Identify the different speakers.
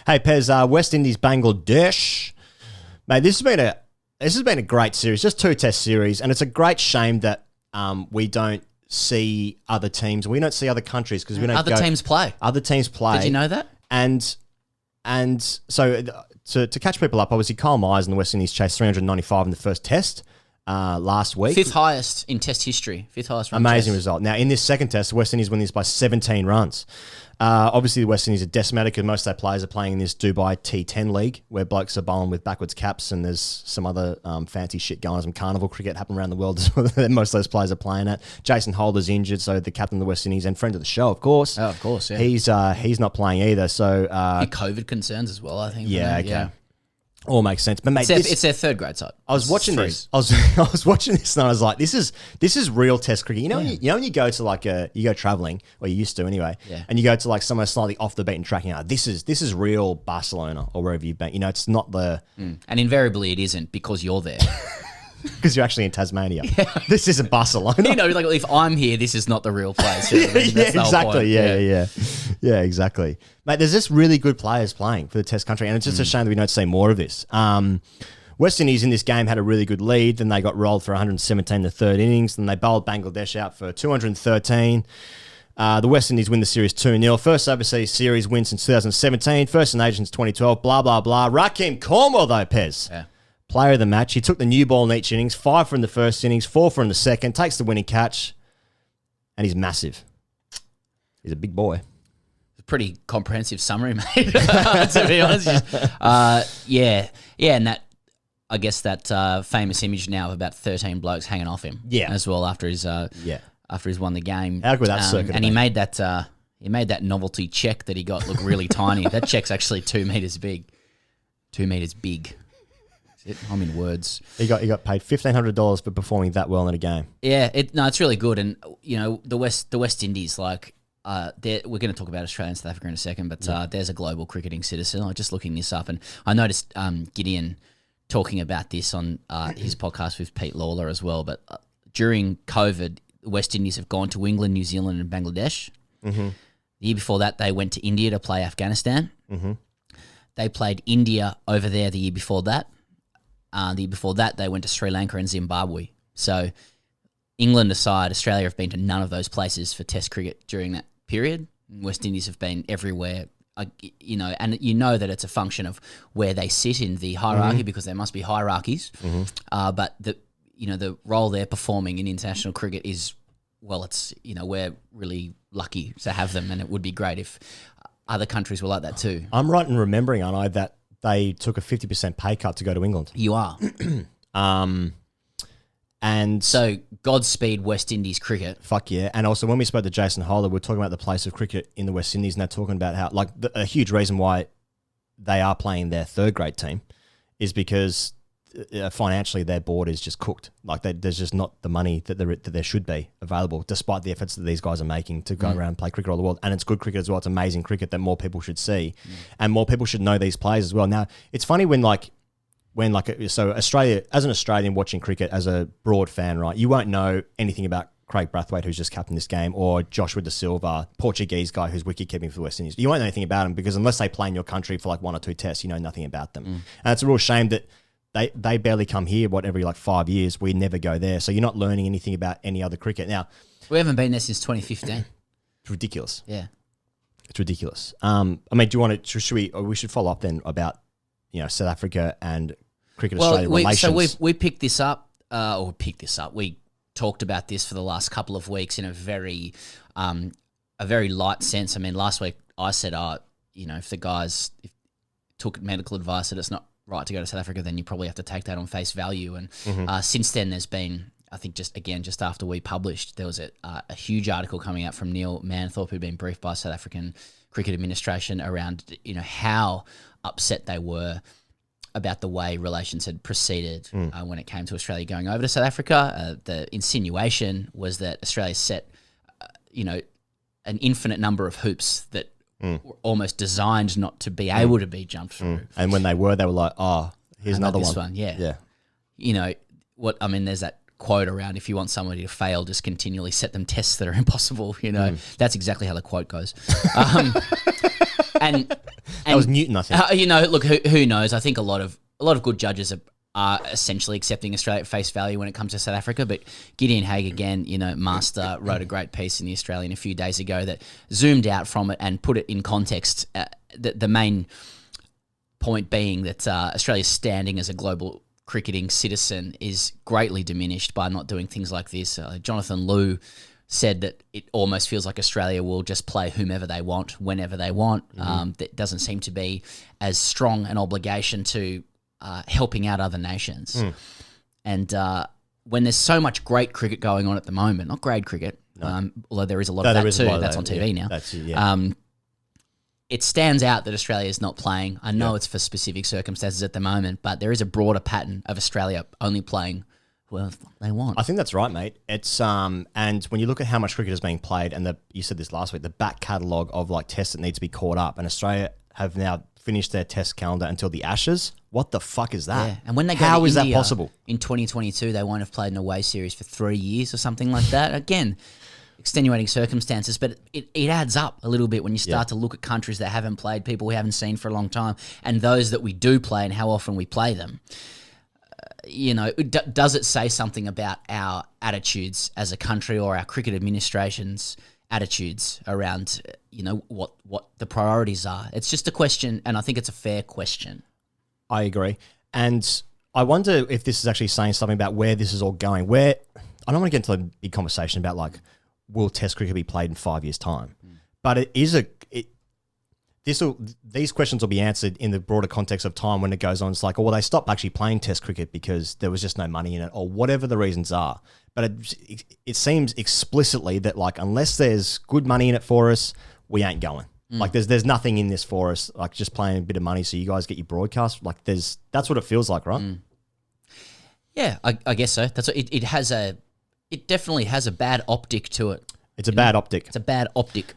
Speaker 1: Hey, Pez, West Indies, Bangladesh. Mate, this has been a great series, just 2 test series, and it's a great shame that we don't see other teams. We don't see other countries because we don't
Speaker 2: Other teams play.
Speaker 1: Other teams play.
Speaker 2: Did you know that?
Speaker 1: And so to catch people up, obviously Kyle Myers and the West Indies chased 395 in the first test last week.
Speaker 2: 5th highest in test history. 5th highest run.
Speaker 1: Amazing
Speaker 2: test.
Speaker 1: result. Now, in this second test, the West Indies win this by 17 runs. Obviously, the West Indies are decimated because most of their players are playing in this Dubai T10 league where blokes are bowling with backwards caps, and there's some other fancy shit going on. Some carnival cricket happening around the world that most of those players are playing at. Jason Holder's injured, so the captain of the West Indies and friend of the show, of course.
Speaker 2: Oh, of course, yeah.
Speaker 1: He's not playing either. So
Speaker 2: COVID concerns as well, I think.
Speaker 1: Yeah, okay. Yeah. All makes sense. But mate,
Speaker 2: it's their 3rd grade side.
Speaker 1: I was watching this. I was watching this and I was like, this is real test cricket. You know, when you go to you go traveling, or you used to anyway, and you go to like somewhere slightly off the beaten track. You know, this is real Barcelona or wherever you've been. You know, it's not the
Speaker 2: and invariably it isn't because you're there.
Speaker 1: Because you're actually in Tasmania. Yeah. This isn't Barcelona.
Speaker 2: You know, like if I'm here, this is not the real place. You know what I mean? That's the whole
Speaker 1: exactly.
Speaker 2: point.
Speaker 1: Yeah, exactly. Mate, there's just really good players playing for the Test country, and it's just a shame that we don't see more of this. West Indies in this game had a really good lead, then they got rolled for 117 the third innings, then they bowled Bangladesh out for 213. The West Indies win the series 2-0. First overseas series win since 2017. First in Asian since 2012. Blah, blah, blah. Rakim Cornwall, though, Pez.
Speaker 2: Yeah.
Speaker 1: Player of the match. He took the new ball in each innings, 5 from the first innings, 4 from the second, takes the winning catch, and he's massive. He's a big boy.
Speaker 2: Pretty comprehensive summary, mate, to be honest. And that, I guess that famous image now of about 13 blokes hanging off him as well after he's won the game.
Speaker 1: How good that circuit
Speaker 2: and he made that novelty check that he got look really tiny. That check's actually 2 meters big. 2 meters big. I'm in words.
Speaker 1: He got paid $1,500 for performing that well in a game.
Speaker 2: Yeah, it's really good, and you know the West Indies, like we're going to talk about Australia and South Africa in a second, but there's a global cricketing citizen. I'm just looking this up, and I noticed Gideon talking about this on his podcast with Pete Lawler as well. But during COVID, the West Indies have gone to England, New Zealand, and Bangladesh. Mm-hmm. The year before that, they went to India to play Afghanistan. Mm-hmm. They played India over there the year before that. The year before that, they went to Sri Lanka and Zimbabwe. So, England aside, Australia have been to none of those places for Test cricket during that period. West Indies have been everywhere, and you know that it's a function of where they sit in the hierarchy because there must be hierarchies. Mm-hmm. But the role they're performing in international cricket is, well, it's we're really lucky to have them, and it would be great if other countries were like that too.
Speaker 1: I'm right in remembering, aren't I, that they took a 50% pay cut to go to England.
Speaker 2: You are.
Speaker 1: And
Speaker 2: so Godspeed West Indies cricket.
Speaker 1: Fuck yeah. And also when we spoke to Jason Holder, we were talking about the place of cricket in the West Indies, and they're talking about how a huge reason why they are playing their 3rd grade team is because financially their board is just cooked. Like there's just not the money that there should be available, despite the efforts that these guys are making to go around and play cricket all the world. And it's good cricket as well. It's amazing cricket that more people should see, and more people should know these players as well. Now it's funny so Australia, as an Australian watching cricket as a broad fan, right? You won't know anything about Craig Brathwaite, who's just captained this game, or Joshua Da Silva, Portuguese guy who's wicket keeping for the West Indies. You won't know anything about them because unless they play in your country for like 1 or 2 tests, you know nothing about them. And it's a real shame that they barely come here, every 5 years. We never go there. So you're not learning anything about any other cricket. Now,
Speaker 2: we haven't been there since 2015.
Speaker 1: It's ridiculous.
Speaker 2: Yeah.
Speaker 1: It's ridiculous. I mean, do you want to, we should follow up then about, South Africa and Cricket Australia relations.
Speaker 2: So we picked this up, We talked about this for the last couple of weeks in a very light sense. I mean, last week I said, if the guys took medical advice that it's not right to go to South Africa, then you probably have to take that on face value. And since then, there's been, I think, just after we published, there was a huge article coming out from Neil Manthorpe, who'd been briefed by South African Cricket Administration around, how upset they were about the way relations had proceeded when it came to Australia going over to South Africa. The insinuation was that Australia set, an infinite number of hoops that were almost designed not to be able to be jumped through.
Speaker 1: And when they were like, here's another one.
Speaker 2: Yeah. There's that quote around, if you want somebody to fail, just continually set them tests that are impossible. That's exactly how the quote goes.
Speaker 1: That was Newton, I think.
Speaker 2: Look, who knows? I think a lot of good judges are essentially accepting Australia at face value when it comes to South Africa. But Gideon Haigh, again, master, wrote a great piece in The Australian a few days ago that zoomed out from it and put it in context. The main point being that Australia's standing as a global cricketing citizen is greatly diminished by not doing things like this. Jonathan Liew said that it almost feels like Australia will just play whomever they want, whenever they want. There doesn't seem to be as strong an obligation to helping out other nations. And when there's so much great cricket going on at the moment, not grade cricket, although there is a lot of that too, that's on TV now.
Speaker 1: That's it,
Speaker 2: it stands out that Australia is not playing. I know it's for specific circumstances at the moment, but there is a broader pattern of Australia only playing well they want.
Speaker 1: I think that's right, mate. It's and when you look at how much cricket is being played, and you said this last week, the back catalogue of like tests that need to be caught up, and Australia have now finished their test calendar until the Ashes. What the fuck is that?
Speaker 2: Yeah, and when they go
Speaker 1: how
Speaker 2: to
Speaker 1: is
Speaker 2: India
Speaker 1: that possible?
Speaker 2: In 2022, they won't have played an away series for 3 years or something like that. Again, extenuating circumstances, but it adds up a little bit when you start to look at countries that haven't played, people we haven't seen for a long time, and those that we do play and how often we play them. Does it say something about our attitudes as a country or our cricket administration's attitudes around, what the priorities are? It's just a question, and I think it's a fair question.
Speaker 1: I agree. And I wonder if this is actually saying something about where this is all going. I don't want to get into a big conversation about like, will Test cricket be played in 5 years' time? But it is these questions will be answered in the broader context of time when it goes on. It's like, well, they stopped actually playing Test cricket because there was just no money in it, or whatever the reasons are. But it seems explicitly that like, unless there's good money in it for us, we ain't going. Like there's nothing in this for us. Like just playing a bit of money so you guys get your broadcast. Like that's what it feels like, right?
Speaker 2: Yeah, I guess so. That's what it has. It definitely has a bad optic to it.
Speaker 1: It's a bad optic.
Speaker 2: It's a bad optic.